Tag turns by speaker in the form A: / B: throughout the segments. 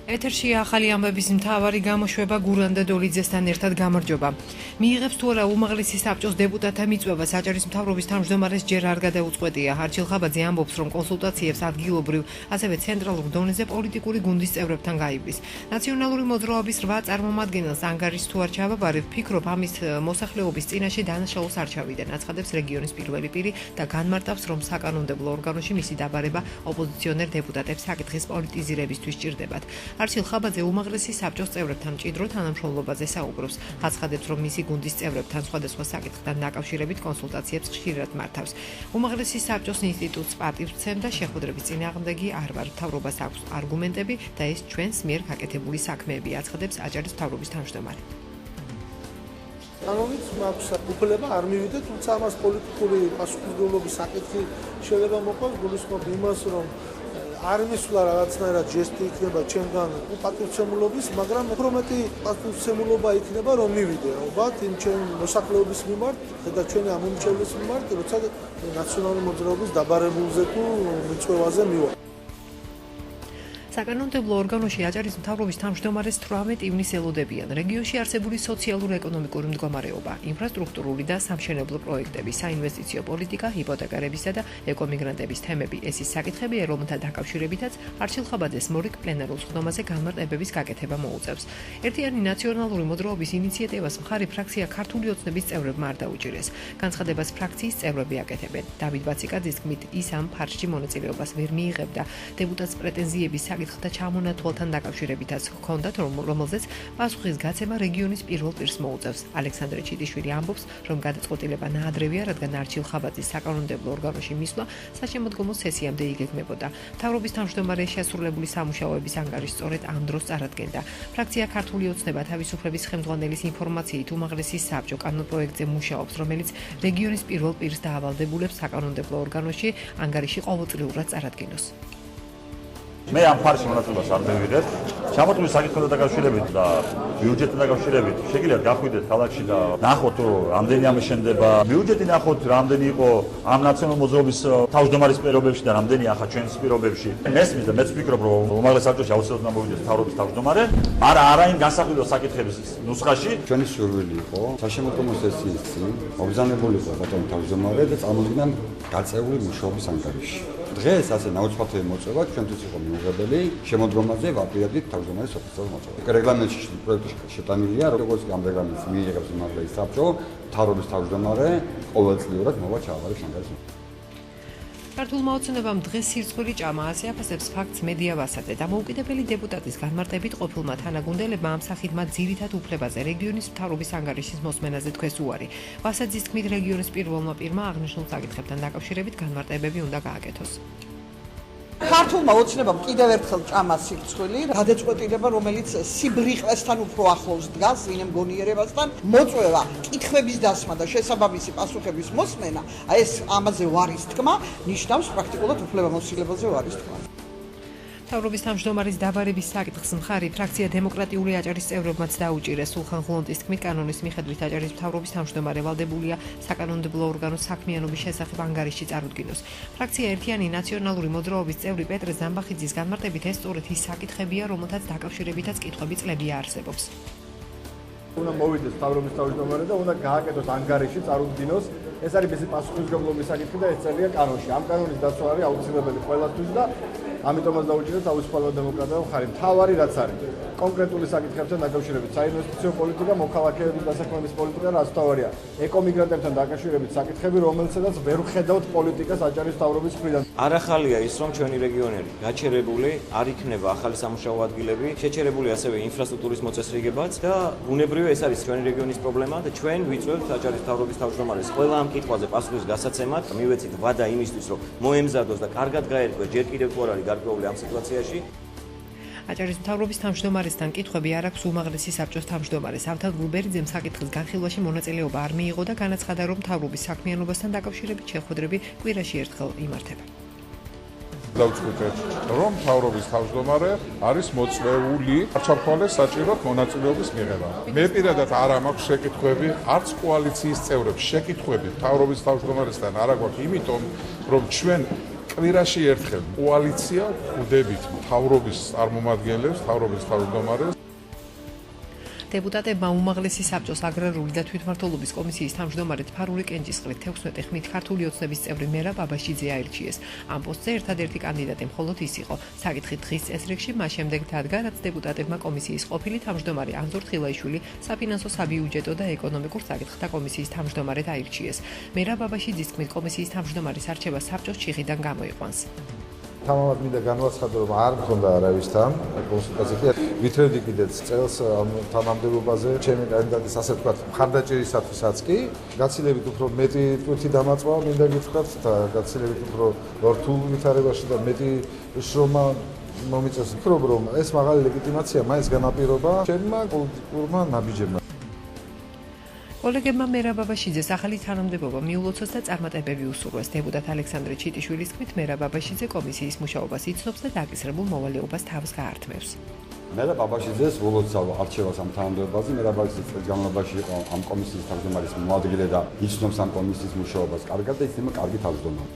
A: ეთერში ახალი ამბების მთავარი გამოშვება გურანდა დოლიძესთან ერთად გამარჯობა. მიიღებს თუ არა უმაღლესი საბჭოს დეპუტატთა მიწვევა საჭირის მთავრობის თავმჯდომარეს ჯერ არ გადაუწყვეტია. არჩილ ხაბაძე ამბობს, რომ კონსულტაციებს ადგილობრივ, ასევე ცენტრალურ დონეზე პოლიტიკური გუნდის წევრებთან გაივლის. ნაციონალური მოძრაობის 8 წარმომადგენელს ანგარიშს თუ არ ჩააბარებ, ფიქრობ ამის მოსახლეობის წინაშე დანაშაულს არ ჩავიდნენ, აცხადებს რეგიონის პირველი პირი და განმარტავს, რომ საკანონმდებლო ორგანოში მისი დაბარება ოპოზიციონერ დეპუტატებს საკითხის პოლიტიზირებისთვის სჭირდებათ. არჩილ ხაბაძე უმაღლესი საბჭოს წევრებთან მჭიდრო თანამშრომლობაზე საუბრობს. აცხადებს, რომ მისი გუნდის წევრებთან სხვადასხვა საკითხთან დაკავშირებით კონსულტაციებს ხშირად მართავს. უმაღლესი საბჭოს ინსტიტუტს პატივს სცემდა შეხვედრების წინააღმდეგი არ ვარ, მთავრობას აქვს არგუმენტები და ეს ჩვენს მიერ გაკეთებული საქმეები, აცხადებს აჭარის მთავრობის თავმჯდომარე.
B: კანონით მაქვს უფლება არ მივიდე, თუმცა ამას პოლიტიკური პასუხისმგებლობის საკითხი შეიძლება მოყავს, გულისხმობ იმას, რომ არ მისვლა რაღაცნაირად ჟესტი იქნება ჩემგან პატივცემულობის, მაგრამ უფრო მეტი პატივცემულობა იქნება, რომ მივიდე, ალბათ, იმ ჩემ მოსახლეობის მიმართ და ჩვენი ამომრჩევლის მიმართ, როცა ნაციონალური მოძრაობის დაბარებულზე თუ მიწვევაზე მივა. საკანონმდებლო ორგანოში აჭარის მთავრობის თავმჯდომარეს 18 ივნისს ელოდებიან რეგიონში არსებული სოციალურ-ეკონომიკური მდგომარეობა, ინფრასტრუქტურული და სამშენებლო პროექტები, საინვესტიციო პოლიტიკა, ჰიპოთეკარებისა და ეკომიგრანტების თემები. ეს ის საკითხებია, რომელთა დაკავშირებითაც არჩილ ხაბაძეს მორიგ პლენარულ სხდომაზე განმარტებების გაკეთება მოუწევს. ერთიანი ნაციონალური მოძრაობის ინიციატივას მხარი ფრაქცია ქართული ოცნების წევრებმა არ დაუჭირეს. განცხადებას ფრაქციის წევრები აკეთებენ. დავით ბაციკაძის თქმით, ის ამ ფარშში მონაწილეობას ვერ მიიღებდა. დეპუტატს პრეტენზიების საკითხთა ჩამონათვალთან დაკავშირებითაც ჰქონდათ, რომელზეც პასუხის გაცემა რეგიონის პირველ პირს მოუწევს. ალექსანდრე ჩიტიშვილი ამბობს, რომ გადაწყვეტილება ნაადრევია, რადგან არჩილ ხაბაძის საკანონმდებლო ორგანოში მისვლა საშემოდგომო სესიამდე იგეგმებოდა. მთავრობის თავმჯდომარეს შესრულებული სამუშაოების ანგარიში სწორედ ამ დროს წარადგენდა. ფრაქცია ქართული ოცნება თავისუფლების ხელმძღვანელის ინფორმაციით უმაღლესი საბჭო კანონპროექტზე მუშაობს, რომელიც რეგიონის პირველ პირს დაავალდებულებს საკანონმდებლო ორგანოში ანგარიში ყოველწლიურად წარადგინოს.
C: მე ამ ფარში მონაწილეობას არ მივიღებ. ჩამოთვლის საკითხებთან დაკავშირებით და ბიუჯეტთან დაკავშირებით შეგიძლიათ გახვიდეთ ქალაქში და ნახოთ, რომ რამდენი ამის შენდება. ბიუჯეტი ნახოთ, რამდენი იყო ამ ნაციონალური მოძრაობის თავმჯდომარის პირობებში და რამდენი ახლა ჩვენს პირობებში. მესმის და მეც ვფიქრობ, რომ უმაღლეს საბჭოში აუცილებლად მოვიდეს მთავრობის თავმჯდომარე, მაგრამ არა იმ განსახილველ საკითხების ნუსხაში.
D: ჩვენი სურვილი იყო საშემოდგომო სესიის წინ მობრძანებულიყო ბატონი თავმჯდომარე და წარმოგვიდგა გაწეული მუშაობის ანგარიში. დღეს ასე ნაუცბათელი მოწვევა ჩვენთვის იყო მიუღებელი შემოდგომაზე ვაპირებდით თავმჯდომარის ოფიციალურ მოწვევას. რეგლამენტში პროექტი შეტანილია, როგორც ამ რეგლამენტს მიიღებს უმაღლესი საბჭო, მთავრობის თავმჯდომარე ყოველწლიურად მოვა ჩააბარებს ანგარიშს.
A: ქართულმა ოცნებამ დღეს სირცხვილი ჭამა, ასე აფასებს ფაქტს მედია ვასაძე. დამოუკიდებელი დეპუტატის განმარტებით ყოფილმა თანაგუნდელებმა ამ სახით მათ ძირითად უფლებაზე რეგიონის მთავრობის ანგარიშის მოსმენაზე თქვეს უარი. ვასაძის თქმით, რეგიონის პირველმა პირმა აღნიშნულ საკითხებთან დაკავშირებით განმარტებები უნდა გააკეთოს.
E: ქართულმა ოცნებამ კიდევ ერთხელ ჭამა სირცხვილი, გადაწყვეტილება, რომელიც სიბრიყვესთან უფრო ახლოს დგას იმ მგონიერებასთან, მოწვევა, კითხვების დასმა და შესაბამისი პასუხების მოსმენა, ეს ამაზე ვარის თქმა ნიშნავს პრაქტიკულად უფლებამოსილებაზე ვარის თქმა.
A: მთავრობის თავმჯდომარის დაბარების საკითხს მხარი ფრაქცია დემოკრატიული აჭარის წევრებმაც დაუჭირეს. სულხან ღლონტის თქმით, კანონის მიხედვით აჭარის მთავრობის თავმჯდომარე ვალდებულია საკანონმდებლო ორგანოს საქმიანობის შესახებ ანგარიში წარუდგინოს. ფრაქცია ერთიანი ნაციონალური მოძრაობის წევრი პეტრე ზამბახიძის განმარტებით, ეს სწორედ ის საკითხებია, რომელთაც დაკავშირებითაც კითხვები წლებია არსებობს.
F: უნდა მოვიდეს მთავრობის თავმჯდომარე და უნდა გააკეთოს ანგარიში წარუდგინოს. ეს არის მისი პასუხისმგებლობის საკითხი და ეს წერია კანონში. ამ კანონის დაცვა არის აუცილებელი ყველასთვის და ამიტომაც დაუჭირეთ თავისუფალ დემოკრატიულ მხარე. მთავარი რაც არის კონკრეტული საკითხებთან დაკავშირებით, საინვესტიციო პოლიტიკა, მოქალაქეების დასაქმების პოლიტიკა, რაც მთავარია, ეკომიგრანტებთან დაკავშირებით საკითხები, რომელსაც ვერ ვხედავთ პოლიტიკას აჭარის მთავრობის მხრიდან.
G: არ ახალია ის, რომ ჩვენი რეგიონები გაჩერებული, არ იქნება ახალი სამუშაო ადგილები, შეჩერებული ასევე ინფრასტრუქტურის მოწესრიგებაც და ბუნებრივია ეს არის ჩვენი რეგიონის პრობლემა და ჩვენ ვიწვევთ აჭარის მთავრობის თავმჯდომარეს ყველა ამ კითხვაზე პასუხის გასაცემად. მივეცით ვადა იმისთვის, რომ მოემზადოს და კარგად გაერკვეს ჯერ კიდევ თუ არ არის გარკვეული ამ სიტუაციაში.
A: აჭარის მთავრობის თავმჯდომარესთან კითხვები არ აქვს უმაღლესი საბჭოს თავმჯდომარეს. ავთარ გულბერიძემ საკითხის განხილვაში მონაწილეობა არ მიიღო და განაცხადა, რომ მთავრობის საქმიანობასთან დაკავშირებით შეხვედრები კვირაში ერთხელ იმართება.
H: დავწყვეტეთ, რომ მთავრობის თავმჯდომარე არის მოწვეული არჩევთვალეს საჭიროდ მონაწილეობის მიღება. მე პირადად არ მაქვს შეკითხვები, არც კოალიციის წევრებს შეკითხვები მთავრობის თავმჯდომარესთან არ აქვს, იმიტომ რომ ჩვენ კვირაში ერთხელ კოალიცია ხვდებით მთავრობის წარმომადგენლებს, მთავრობის თავმჯდომარეს.
B: დეპუტატებმა უმაღლესი საბჭოს აგრარული და თვითმმართველობის კომისიის თავმჯდომარედ ფარული კენჭისყრით 16 ხმით ქართული ოცნების წევრი მერაბ აბაშიძე აირჩიეს. ამ პოსტზე ერთადერთი კანდიდატი მხოლოდ ის იყო. საკითხი დღის წესრიგში მას შემდეგ დადგა, რაც დეპუტატებმა კომისიის ყოფილი თავმჯდომარე ანზორ თხილაიშვილი საფინანსო, საბიუჯეტო და ეკონომიკურ საკითხთა კომისიის თავმჯდომარედ აირჩიეს. მერაბ აბაშიძის თქმით, კომისიის თავმჯდომარის არჩევა საბჭოს ჩიხიდან გამოიყვანს.
I: თამამად მინდა განვაცხადო, რომ არ მქონდა არავისთან კონსულტაცია. ვითრევდი კიდეც წელს ამ თანამდებობაზე, ჩემი კანდიდატის ასე ვთქვათ, მხარდაჭერისათვისაც კი, გაცილებით უფრო მეტი ტვირთი დამაწვა მინდა გითხრათ და გაცილებით უფრო რთულ ვითარებაში და მეტი შრომა მომიწევს. ვფიქრობ, რომ ეს მაღალი ლეგიტიმაცია მაინც განაპირობა ჩემმა პოლიტიკურმა ნაბიჯებმა.
B: კოლეგებმა მერაბ აბაშიძეს ახალი თანამდებობა მიულოცოს და წარმატებები უსურვეს. დეპუტატ ალექსანდრე ჩიტიშვილის თქმით, მერაბ აბაშიძე კომისიის მუშაობას იცნობს და დაკისრებულ მოვალეობას თავს გაართმევს.
D: მერაბ აბაშიძეს ულოცავ არჩევას ამ თანამდებობაზე. მერაბ აბაშიძე წელს განმავლობაში იყო ამ კომისიის თავმჯდომარის მოადგილე და იცნობს ამ კომისიის მუშაობას კარგად და ისინი კარგი თავმჯდომარე.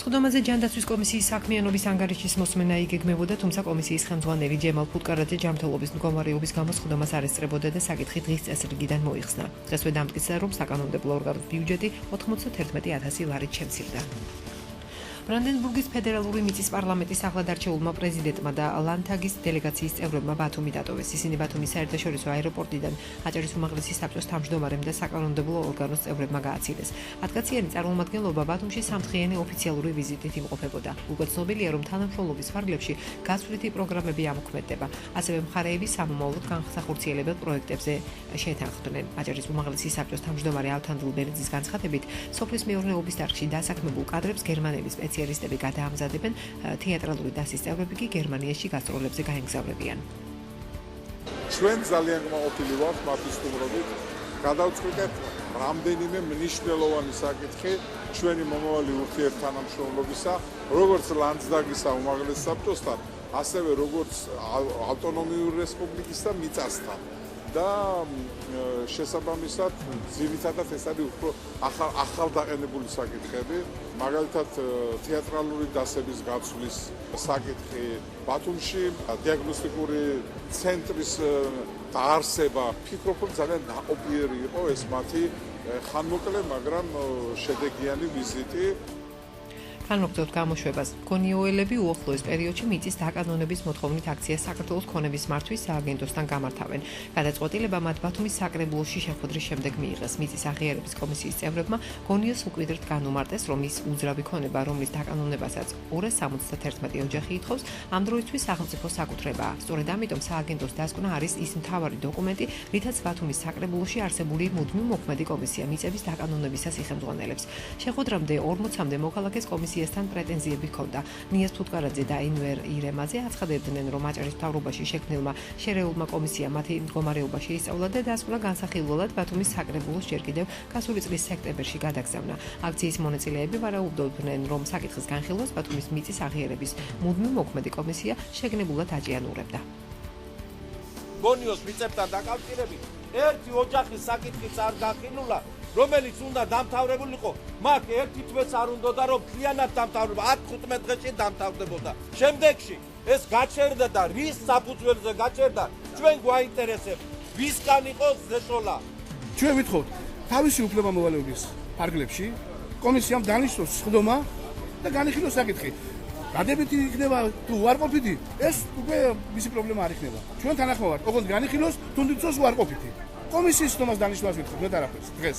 B: სხდომაზე ჯანდაცვის კომისიის საქმიანობის ანგარიშის მოსმენა იგეგმებოდა, თუმცა კომისიის ხელმძღვანელი ჯემალ ფუტკარაძე ჯანმრთელობის მდგომარეობის გამო სხდომას არ ესწრებოდა და საკითხი დღის წესრიგიდან მოიხსნა. დღესვე დამტკიცა, რომ საკანონმდებლო ორგანოს ბიუჯეტი 91,000 ლარით შემცირდა. ბრანდენბურგის ფედერალური მიწის პარლამენტის ახლად არჩეულმა პრეზიდენტმა და ლანდტაგის დელეგაციის წევრებმა ბათუმი დატოვეს. ისინი ბათუმის საერთაშორისო აეროპორტიდან აჭარის უმაღლესი საბჭოს თავმჯდომარემ და საკანონმდებლო ორგანოს წევრებმა გააცილეს. 10 კაციანი წარმომადგენლობა ბათუმში სამთხიანი ოფიციალური ვიზიტით იმყოფებოდა. უკვე ცნობილია, რომ თანამშრომლობის ფარგლებში გასვლითი პროგრამები ამოქმედდება. ასევე მხარეები სამომავლოდ განსახორციელებელ პროექტებზე შეთანხმდნენ. აჭარის უმაღლესი საბჭოს თავმჯდომარე ალთანდრ ბერძის განცხადებით, სოფლის მეურნეობის დარგში დასაქმებულ კადრებს გერმანელი სპეციალისტები გადაამზადებენ, თეატრალური დასის წევრები კი გერმანიაში გასტროლებზე გაემგზავრებიან.
H: ჩვენ ძალიან გმაყოფილი ვართ მათი სტუმრობით. გადავწყვიტეთ რამდენიმე მნიშვნელოვანი საკითხი ჩვენი მომავალი ურთიერთთანამშრომლობისა, როგორც ლანდტაგისა უმაღლეს საბჭოსთან, ასევე როგორც ავტონომიური რესპუბლიკისა მიწასთან. და შესაბამისად ძირითადად ეს არის უფრო ახალდაყენებული საკითხები, მაგალითად თეატრალური დასების გაცვლის საკითხი, ბათუმში დიაგნოსტიკური ცენტრის დაარსება. ვფიქრობ, რომ ძალიან ნაყოფიერი იყო ეს მათი ხანმოკლე, მაგრამ შედეგიანი ვიზიტი.
B: განმოგწევთ გამოშვებას. გონიოელები უახლოეს პერიოდში მიწის დაკანონების მოთხოვნით აქციას საქართველოს ქონების მართვის სააგენტოსთან გამართავენ. გადაწყვეტილება მათ ბათუმის საკრებულოში შეხვედრის შემდეგ მიიღეს. მიწის აღიარების კომისიის წევრებმა გონიოს უკიდრეთ განუმარტეს, რომ ის უძრავი ქონება, რომლის დაკანონებასაც 271 ოჯახი ითხოვს, ამ დროისთვის სახელმწიფო საკუთრებაა. სწორედ ამიტომ სააგენტოს დასკვნა არის ის მთავარი დოკუმენტი, რითაც ბათუმის საკრებულოში არსებული მუდმივ მოქმედი კომისია მიწების დაკანონებისას იხელმძღვანელებს. შეხვედრამდე 40-მდე მოქალაქეს კომისიასთან პრეტენზიები ჰქონდა. ნიას ფუტკარაძე და ენვერ ირემაძე აცხადებდნენ, რომ აჭარის მთავრობაში შექმნილმა შერეულმა კომისიამ მათი მდგომარეობა შეისწავლა და დასკვნა განსახილველად ბათუმის საკრებულოს ჯერ კიდევ გასული წლის სექტემბერში გადაგზავნა. აქციის მონაწილეები ვარაუდობდნენ, რომ საკითხის განხილვას ბათუმის მიწის აღიარების მუდმივ მოქმედი კომისია შეგნებულად აჭიანურებდა.
J: გონიოს მიწებთან დაკავშირებით ერთი ოჯახის საკითხიც არ გახილულა, რომელიც უნდა დამთავრებულიყო, მათ ერთი თვეც არ უნდოდა, რომ მთლიანად დამთავრება 10-15 დღეში დამთავრდებოდა. შემდეგში ეს გაჩერდა და რის საფუძველზე გაჩერდა, ჩვენ გვაინტერესებს, ვისგან იყო ზეშოლა.
K: ჩვენ ვითხოვთ თავისი უფლებამოვალეობის ფარგლებში კომისიამ დანიშნოს სხდომა და განიხილოს საკითხი. დადებითი იქნება თუ უარყოფითი, ეს უკვე მისი პრობლემა არ იქნება. ჩვენ თანახმოვართ, ოღონდ განიხილოს, თუნდაც უარყოფითი. კომისიის სხდომას დანიშნავს ვითხოვთ, მეტ არაფერს დღეს.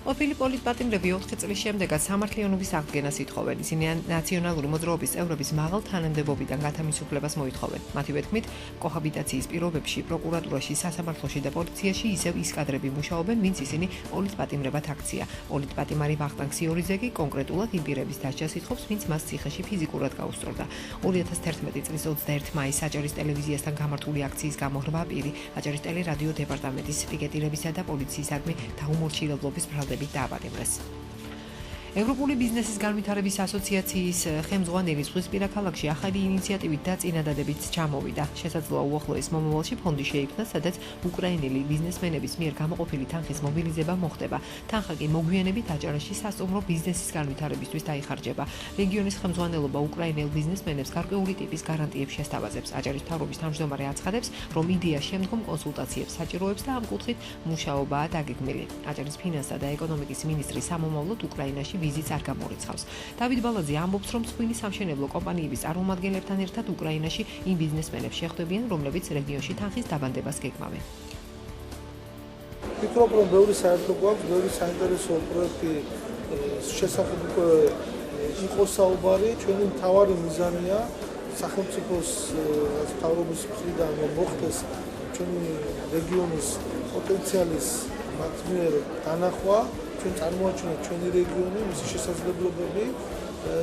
B: ყოფილი პოლიტპატიმრები 4 წლის შემდეგაც სამართლიანობის აღდგენას ითხოვენ. ისინი ნაციონალური მოძრაობის წევრების მაღალ თანამდებობიდან გათავისუფლებას მოითხოვენ. მათივე თქმით, კოჰაბიტაციის პირობებში პროკურატურაში, სასამართლოში და პოლიციაში ისევ ის კადრები მუშაობენ, ვინც ისინი პოლიტპატიმრებად აქცია. პოლიტპატიმარი ვახტანგ სიორიძე კი კონკრეტულად იმ პირების დასჯას ითხოვს, ვინც მას ციხეში ფიზიკურად გაუსწორდა. 2011 წლის 21 მაისს აჭარის ტელევიზიასთან გამართული აქციის გამო 8 პირი აჭარის ტელერადიო დეპარტამენტის პიკეტირებისა და პოლიციისადმი დაუმორჩილებლობის ბრალდებით დააპატიმრეს. ევროპული ბიზნესის განვითარების ასოციაციის ხელმძღვანელი ზღვისპირა ქალაქში ახალი ინიციატივით და წინადადებით ჩამოვიდა. შესაძლოა უახლოეს მომავალში ფონდი შეიქმნას, სადაც უკრაინელი ბიზნესმენების მიერ გამოყოფილი თანხის მობილიზება მოხდება. თანხა კი მოგვიანებით აჭარაში სასტუმრო ბიზნესის განვითარებისთვის დაიხარჯება. რეგიონის ხელმძღვანელობა უკრაინელ ბიზნესმენებს გარკვეული ტიპის გარანტიებს შესთავაზებს. აჭარის მთავრობის თავმჯდომარე აცხადებს, რომ იდეა შემდგომ კონსულტაციებს საჭიროებს და ამ კუთხით მუშაობაა დაგეგმილი. აჭარის ფინანსთა და ეკონომიკის მინისტრი სამომავლოდ უკრაინაში ვიზიტს არ გამორიცხავს. დავით ბალაძე ამბობს, რომ მსხვილი სამშენებლო კომპანიების წარმომადგენლებთან ერთად უკრაინაში იმ ბიზნესმენებს შეხვდებიან, რომლებიც რეგიონში თანხის დაბანდებას გეგმავენ.
L: ვფიქრობ, რომ ბევრი საერთო გვაქვს, ბევრი საინტერესო პროექტი შესახებ იყო საუბარი. ჩვენი მთავარი მიზანია სახელმწიფოს მთავრობის მხრიდან მოხდეს ჩვენი რეგიონის პოტენციალის მათ მიერ დანახვა, ჩვენ წარმოაჩინოთ ჩვენი რეგიონი, მისი შესაძლებლობები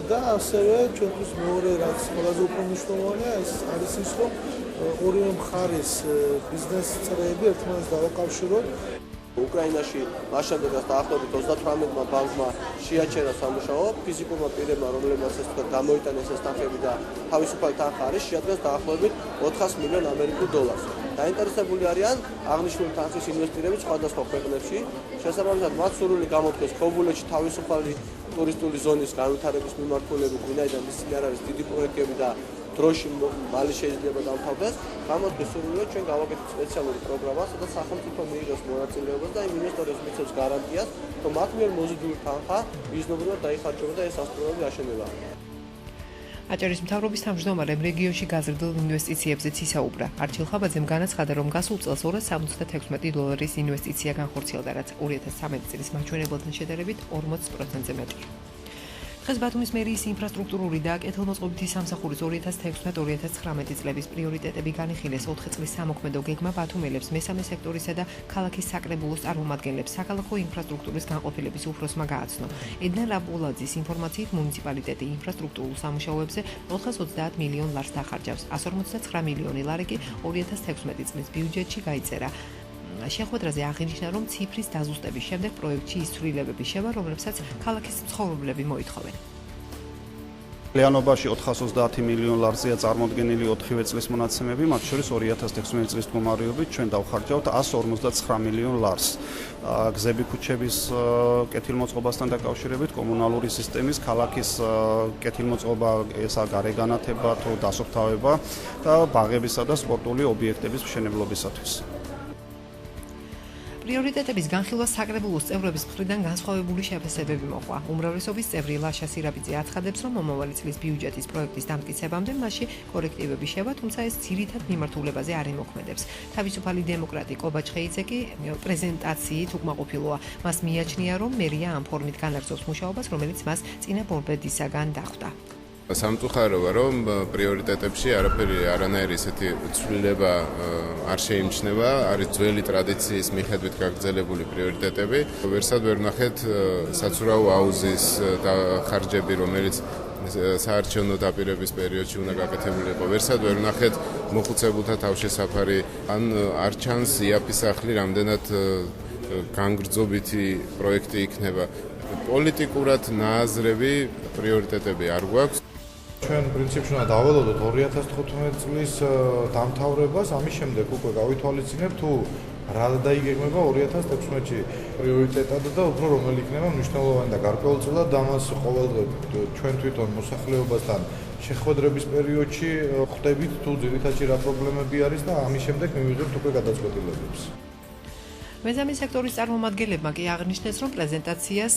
L: და ასევე ჩვენთვის მეორე რაც ყველაზე უფრო მნიშვნელოვანია, ეს არის ის, რომ ორივე მხარის ბიზნეს წრეები ერთმანეთს დავაკავშიროთ.
J: უკრაინაში მაშინდელს დაახლოებით 38 ბანკმა შეაჩერა სამუშაო, ფიზიკურმა პირებმა, რომლებმაც ეს თქვა გამოიტანეს ეს თანხები და თავისუფალი თანხა არის, შეადგენს დაახლოებით 400 მილიონ ამერიკულ დოლარს. დაინტერესებული არიან აღნიშნული თანხის ინვესტირები სხვადასხვა ქვეყნებში. შესაბამისად, მათ სურვილი გამოთქვეს ქობულეთში თავისუფალი ტურისტული ზონის განვითარების მიმართულებით, ვინაიდან ისინი არ არის დიდი პროექტები და დროში მალე შეიძლება დამთავრდეს. გამოთქვეს სურვილი, ჩვენ გავაკეთეთ სპეციალური პროგრამა, სადაც სახელმწიფო მიიღებს მონაწილეობას და იმ ინვესტორებს მიცემს გარანტიას, რომ მათ მიერ მოზიდული თანხა მიზნობრივად დაიხარჯება და ეს სასტუმროები აშენება.
B: აჭარის მთავრობის თავმჯდომარემ რეგიონში გაზრდილ ინვესტიციებზეც ისაუბრა. არჩილ ხაბაძემ განაცხადა, რომ გასულ წელს $276 ინვესტიცია განხორციელდა, რაც 2013 წლის მაჩვენებელთან შედარებით 40%-ზე მეტია. დღეს ბათუმის მერიის ინფრასტრუქტურული და კეთილმოწყობითი სამსახურის 2016-2019 წლების პრიორიტეტები განიხილეს. 4 წლის სამოქმედო გეგმა ბათუმელებს, მესამე სექტორისა და ქალაქის საკრებულოს წარმომადგენლებს საქალაქო ინფრასტრუქტურის განყოფილების უფროსმა გააცნო. ედნა რაბულაძის ინფორმაციით, მუნიციპალიტეტი ინფრასტრუქტურულ სამუშაოებზე 430 მილიონ ლარს დახარჯავს. 159 მილიონი ლარი კი 2016 წლის ბიუჯეტში გაიწერა. შეხვედრაზე აღინიშნა, რომ ციფრის დაზუსტების შემდეგ პროექტში ის ცვლილებები შევა, რომლებსაც ქალაქის მცხოვრებლები მოითხოვენ.
M: ლიანობაში 430 მილიონ ლარზეა წარმოდგენილი 4 წლის მონაცემები, მათ შორის 2016 წლის მდგომარეობით ჩვენ დავხარჯავთ 159 მილიონ ლარს. გზები ქუჩების კეთილმოწყობასთან დაკავშირებით, კომუნალური სისტემის, ქალაქის კეთილმოწყობა, ესა გარეგანათება თუ დასუფთავება და ბაღებისა და სპორტული ობიექტების მშენებლობისათვის.
B: პრიორიტეტების განხილვა საკრებულოს წევრების მხრიდან განსხვავებული შეფასებები მოყვა. უმრავლესობის წევრი ლაშა სირაბიძე აცხადებს, რომ მომავალი წლის ბიუჯეტის პროექტის დამტკიცებამდე მასში კორექტივები შევა, თუმცა ეს ძირითად მიმართულებაზე არ ემოქმედებს. თავისუფალი დემოკრატი კობა ჩხეიძე კი პრეზენტაციით უკმაყოფილოა. მას მიაჩნია, რომ მერია ამ ფორმით განაგრძობს მუშაობას, რომელიც მას წინა ბორბედისაგან დახვდა.
N: სამწუხაროა, რომ პრიორიტეტებში არანაირი ისეთი ცვლილება არ შეიმჩნევა, არის ძველი ტრადიციის მიხედვით გაგრძელებული პრიორიტეტები. ვერსად ვერ ვნახეთ საცურაო აუზის ხარჯები, რომელიც საარჩევნო დაპირების პერიოდში უნდა გაკეთებულიყო. ვერსად ვერ ვნახეთ მოხუცებულთა თავშესაფარი, ან არ ჩანს იაფის სახლი, რამდენად განგრძობითი პროექტი იქნება. პოლიტიკურად ნააზრევი პრიორიტეტები არ გვაქვს.
I: ჩვენ პრინციპში უნდა დავალოდოთ 2015 წლის დამთავრებას, ამის შემდეგ უკვე გავითვალისწინებთ თუ რა დაიგეგმება 2016-ში პრიორიტეტად და უფრო რომელი იქნება მნიშვნელოვანი და გარკვეულწილად და მას ყოველდღე ჩვენ თვითონ მოსახლეობასთან შეხვედრების პერიოდში ხვდებით თუ ძირითადად რა პრობლემები არის და ამის შემდეგ მივიღებთ უკვე გადაწყვეტილებებს.
B: მეზამე სექტორის წარმომადგენლებმა კი აღნიშნეს, რომ პრეზენტაციას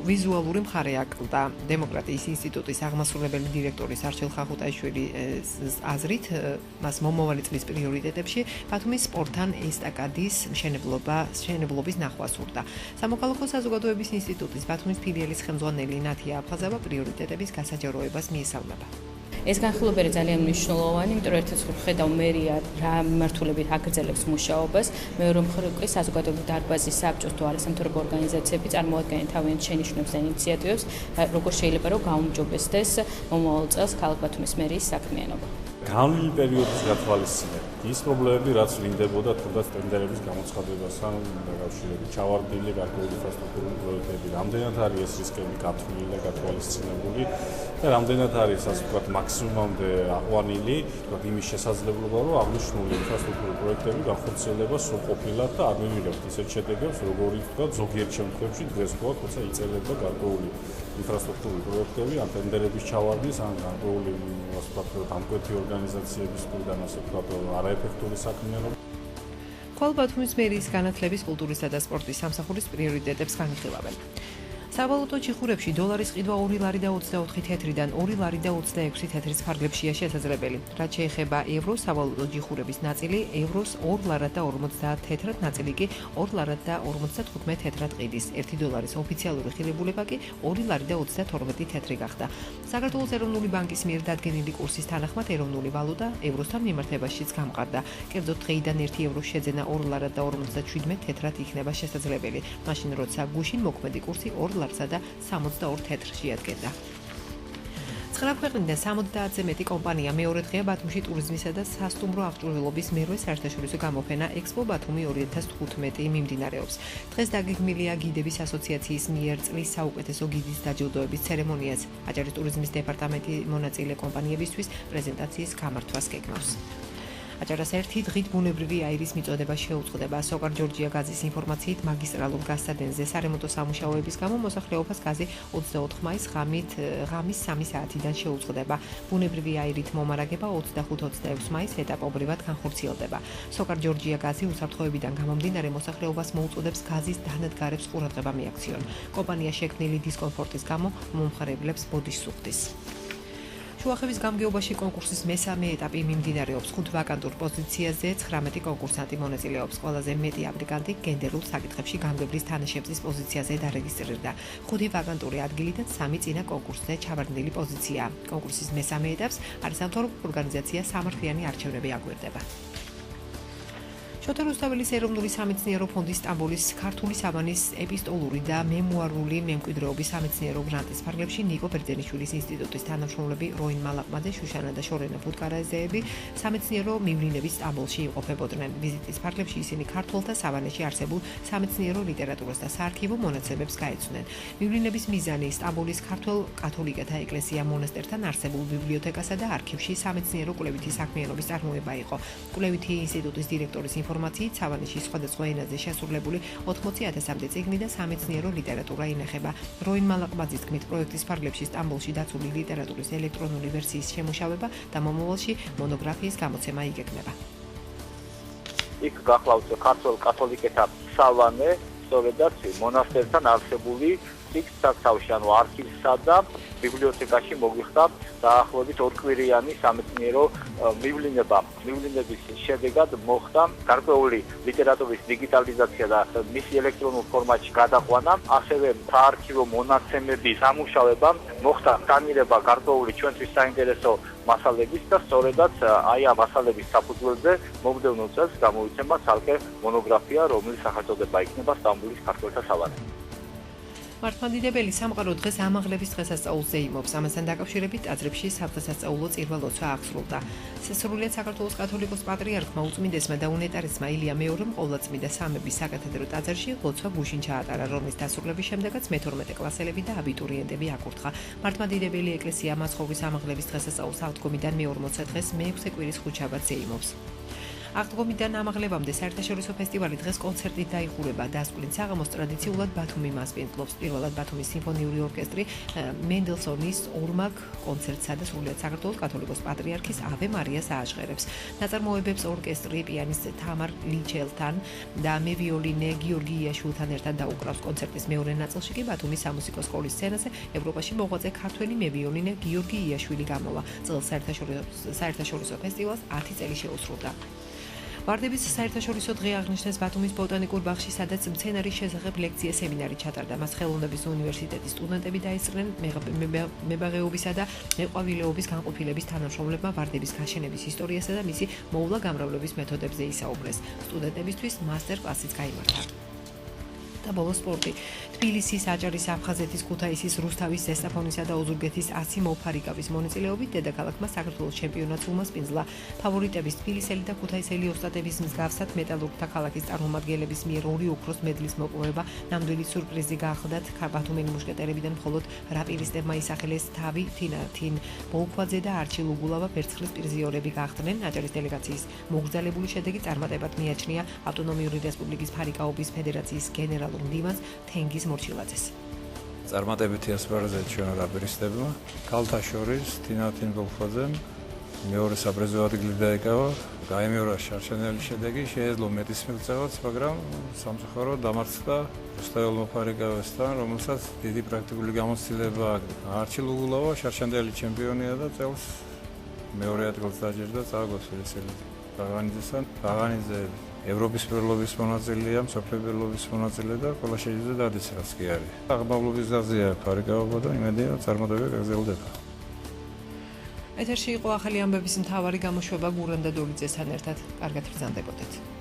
B: ვიზუალური მხარე აკლდა. დემოკრატიის ინსტიტუტის აღმასრულებელი დირექტორის არჩილ ხახუტაიშვილის აზრით, მას მომავალი წლის პრიორიტეტებში ბათუმის სპორტთან ესტაკადის მშენებლობის ნახვა სურდა. სამოქალაქო საზოგადოების ინსტიტუტის ბათუმის ფილიალის ხელმძღვანელი ნათია აფხაზავა პრიორიტეტების გასაჯაროებას მიესალმება.
O: ეს განხილვები ძალიან მნიშვნელოვანი, იმიტომ რომ ერთად ხედავ მერია რა მიმართულებით აგრძელებს მუშაობას, მეორე მხრივ კი საზოგადოებრივი დარბაზის საბჭოს თუ არასამთავრობო ორგანიზაციები წარმოადგენენ თავიანთ შენიშვნებს და ინიციატივებს, როგორ შეიძლება რომ გაუმჯობესდეს მომავალ წელს ქალაქ ბათუმის მერიის საქმიანობა.
C: განვლილი პერიოდის გათვალისწინება
P: ის პრობლემები, რაც ვლინდებოდა თუნდაც ტენდერების გამოცხადებასთან დაკავშირებით, ჩავარდნილი გარკვეული ინფრასტრუქტურული პროექტები, რამდენად არის ეს რისკები გათვლილი და გათვალისწინებული და რამდენად არის, ასე ვთქვათ, მაქსიმუმამდე აყვანილი, ვთქვათ, იმის შესაძლებლობა, რომ აღნიშნული ინფრასტრუქტურული პროექტები განხორციელება სრულყოფილად და არ მივიღებთ ისეთ შედეგებს, როგორიც ვთქვათ, ზოგიერთ შემთხვევაში დღეს ვთქვათ, როცა იწერება გარკვეული ინფრასტრუქტურული პროექტები, ან ტენდერების ჩავარდნის, ან გარკვეული, ასე ვთქვათ, დამკვეთი ორგანიზაციების მხრიდან, ასე ვთქვათ, არაეფექტური საქმიანობა.
B: ხვალ ბათუმის მერიის განათლების, კულტურისა და სპორტის სამსახურის პრიორიტეტებს განიხილავენ. სავალუტო ჩიხურებში დოლარის ყიდვა 2 ლარი და 24 თეთრიდან 2 ლარი და 26 თეთრის ფარგლებშია შესაძლებელი. რაც შეეხება ევროს სავალუტო ჩიხურების ნაწილი, ევროს 2 ლარად და 50 თეთრად, ნაწილი კი 2 ლარად და 55 თეთრად ყიდის. 1 დოლარის ოფიციალური ღირებულება კი 2 ლარი და 32 თეთრი გახდა. საქართველოს ეროვნული ბანკის მიერ დადგენილი კურსის თანახმად ეროვნული ვალუტა ევროსთან მიმართებაშიც გამყარდა. კერძოდ დღეიდან 1 ევრო შეძენა 2 ლარად და 57 თეთრად იქნება შესაძლებელი. მაშინ როცა გუშინ მოქმედი კურსი 2 ლარსა და 62 თეთრში ადგენდა. 9 ქვეყნიდან 70-ზე მეტი კომპანია მეორე დღეა ბათუმში ტურიზმისა და სასტუმრო აღჭურვილობის მერვე საერთაშორისო გამოფენა ექსპო ბათუმი 2015 მიმდინარეობს. დღეს დაგეგმილია გიდების ასოციაციის მიერ წლის საუკეთესო გიდის დაჯილდოების ცერემონიაც. აჭარის ტურიზმის დეპარტამენტი მონაწილე კომპანიებისთვის პრეზენტაციის გამართვას გეგმავს. აჭარას ერთი დღით ბუნებრივი აირის მიწოდება შეუწყდება. სოკარ ჯორჯია გაზის ინფორმაციით მაგისტრალურ გასცადენზე სარემონტო სამუშაოების გამო მოსახლეობას გაზი 24 მაისს ღამის 3 საათიდან შეუწყდება. ბუნებრივი აირით მომარაგება 25-26 მაისს ეტაპობრივად განხორციელდება. სოკარ ჯორჯია გაზი უსაფრთხოებიდან გამომდინარე მოსახლეობას მოუწოდებს გაზის დანადგარებს ყურადღება მიაქციონ. კომპანია შექმნილი დისკომფორტის გამო მომხმარებლებს ბოდიშს უხდის. შუახევის გამგეობაში კონკურსის მესამე ეტაპი მიმდინარეობს. 5 ვაკანტურ პოზიციაზე 19 კონკურსანტი მონაწილეობს. ყველაზე მეტი აპლიკანტი გენდერულ საკითხებში გამგებლის თანაშემწის პოზიციაზე დარეგისტრირდა. 5 ვაკანტური ადგილიდან 3 წინა კონკურსზე ჩავარდნილი პოზიციაა. კონკურსის მესამე ეტაპს არასამთავრობო ორგანიზაცია სამართლიანი არჩევნები აგვირდება. შოთა რუსთაველის ეროვნული სამეცნიერო ფონდის სტამბოლის ქართული საბანის ეპისტოლური და მემუარული მემკვიდრეობის სამეცნიერო გრანტის ფარგლებში ნიკო ბერძენიშვილის ინსტიტუტის თანამშრომლები როინ მალაყმაძე, შუშანა და შორენა ფუტკარაძეები სამეცნიერო მივლინების სტამბოლში იმყოფებოდნენ. ვიზიტის ფარგლებში ისინი ქართველთა საბანეში არსებულ სამეცნიერო ლიტერატურას და საარქივო მონაცემებს გაეცნენ. მივლინების მიზანი სტამბოლის ქართველ კათოლიკეთა ეკლესია მონასტერთან არსებულ ბიბლიოთეკასა და არქივში სამეცნიერო კვლევითი საქმიანობის წარმოება იყო. კვლევითი ინსტიტუტის დირექტორის ინფორმაციით საბანიში სხვადასხვა ენაზე შესრულებული 80,000-მდე წიგნი და სამეცნიერო ლიტერატურა ინახება. როინ მალაყმაძის თქმით, პროექტის ფარგლებში სტამბოლში დაცული ლიტერატურის ელექტრონული ვერსიის შემუშავება და მომავალში მონოგრაფიის გამოცემა იგეგმება.
Q: იქ გახლავთ ქართველ კათოლიკეთა საბანე, სწორედაც მონასტერთან არსებული ციგნსაცავში, ანუ არქივსა და ბიბლიოთეკაში მოგვიხდა დაახლოებით 2 კვირიანი სამეცნიერო მივლინება. მივლინების შედეგად მოხდა გარკვეული ლიტერატურის დიგიტალიზაცია და მისი ელექტრონულ ფორმატში გადაყვანა, ასევე საარქივო მონაცემების სამუშავება, მოხდა სკანირება გარკვეული ჩვენთვის საინტერესო მასალების და სწორედაც აი ამ მასალების საფუძველზე მომდევნო წელს გამოიცემა ცალკე მონოგრაფია, რომლის სახელწოდება იქნება სტამბოლის ქართველთა საბანე.
B: მართლმადიდებელი სამყარო დღეს ამაღლების დღესასწაულზე იმობს. ამასთან დაკავშირებით ტაძრებში სადღესასწაულო წირვა-ლოცვა აღსრულდა. სრულიად საქართველოს კათოლიკოს პატრიარქმა უწმინდესმა და უნეტარესმა ილია მეორემ ყოვლადწმიდა სამების საკათედრო ტაძარში ლოცვა გუშინ ჩაატარა, რომლის დასრულების შემდეგაც მე-12 კლასელები და აბიტურიენტები აკურთხა. მართლმადიდებელი ეკლესია მაცხოვრის ამაღლების დღესასწაულს აღდგომიდან მე-40 დღეს მე-6 კვირის ხუთშაბათზე იმობს. აღდგომიდან ამაღლებამდე საერთაშორისო ფესტივალი დღეს კონცერტით დაიხურება. დასკვნით საღამოს ტრადიციულად ბათუმი მასპინძლობს. პირველად ბათუმის სიმფონიური ორკესტრი მენდელსონის ორმაგ კონცერტსა და სრულიად საქართველოს კათოლიკოს პატრიარქის ავე მარიას ააჟღერებს. ნაწარმოებებს ორკესტრი პიანისტ თამარ ლიჩელთან და მევიოლინე გიორგი იაშვილთან ერთად დაუკრავს. კონცერტის მეორე ნაწილში კი ბათუმის სამუსიკო სკოლის სცენაზე ევროპაში მოღვაწე ქართველი მევიოლინე გიორგი იაშვილი გამოვა. წელს საერთაშორისო ფესტივალს 10 წელი შეუსრულდა. ვარდების საერთაშორისო დღე აღნიშნეს ბათუმის ბოტანიკურ ბაღში, სადაც მცენარის შესახებ ლექცია სემინარი ჩატარდა. მას ხელოვნების უნივერსიტეტის სტუდენტები დაესწრნენ მებაღეობისა და მეყვავილეობის განყოფილების თანამშრომლებმა ვარდების გაშენების ისტორიასა და მისი მოვლა-გამრავლების მეთოდებზე ისაუბრეს. სტუდენტებისთვის მასტერ-კლასიც გაიმართა. და ბოლოს სპორტი. თბილისის, აჭარის, აფხაზეთის, ქუთაისის, რუსთავის, ზესტაფონისა და ოზურგეთის 100 მოფარიკავის მონაწილეობით დედაქალაქმა საქართველოს ჩემპიონატს უმასპინძლა. ფავორიტების თბილისელი და ქუთაისელი ოსტატების მსგავსად მეტალურგთა ქალაქის წარმომადგენლების მიერ 2 ოქროს მედლის მოპოვება ნამდვილი სიურპრიზი გახლდათ. ბათუმელი მუშკეტერებიდან მხოლოდ რაპირისტებმა ისახელეს თავი თინ ბოლქვაძე და არჩილ უგულავა ვერცხლის პრიზიორები გახდნენ. აჭარის დელეგაციის მოგზალებული შედეგი წარმატებად მიაჩნია ავტონომიური რესპუბლიკის ფარიკაობის ფედერაციის გენერალურ მდივანს თენგიზ მორჩილაძეს.
R: წარმატებითი ასპარეზეთ ჩვენ რაპირისტებმა, ქალთა შორის თინ ბოლქვაძემ მეორე საპრიზო ადგილი დაიკავა. გაიმეორა შარშანელი შედეგი, შეეძლო მეტის მიღწევაც, მაგრამ სამწუხაროდ დამარცხდა რუსთაველ მოფარიკავესთან, რომელსაც დიდი პრაქტიკული გამოცდილება აქვს. არჩილ უგულავა შარშანელი ჩემპიონია და წელს მეორე ადგილს დაჯერდა წაგოს ვესელი ბაღანიძესთან. ბაღანიძე ევროპის პირველობის მონაწილეა, მსოფლიო პირველობის მონაწილე და ყველა შეიძლება დადეს რაც კი არის. აღმავლობის გზაზეა ფარიკაობა და იმედია წარმატება გაგრძელდება.
B: ეთერში იყო ახალი ამბების მთავარი გამოშვება გურამ და დოლიძესთან ერთად. კარგად ბრძანდებოდეთ.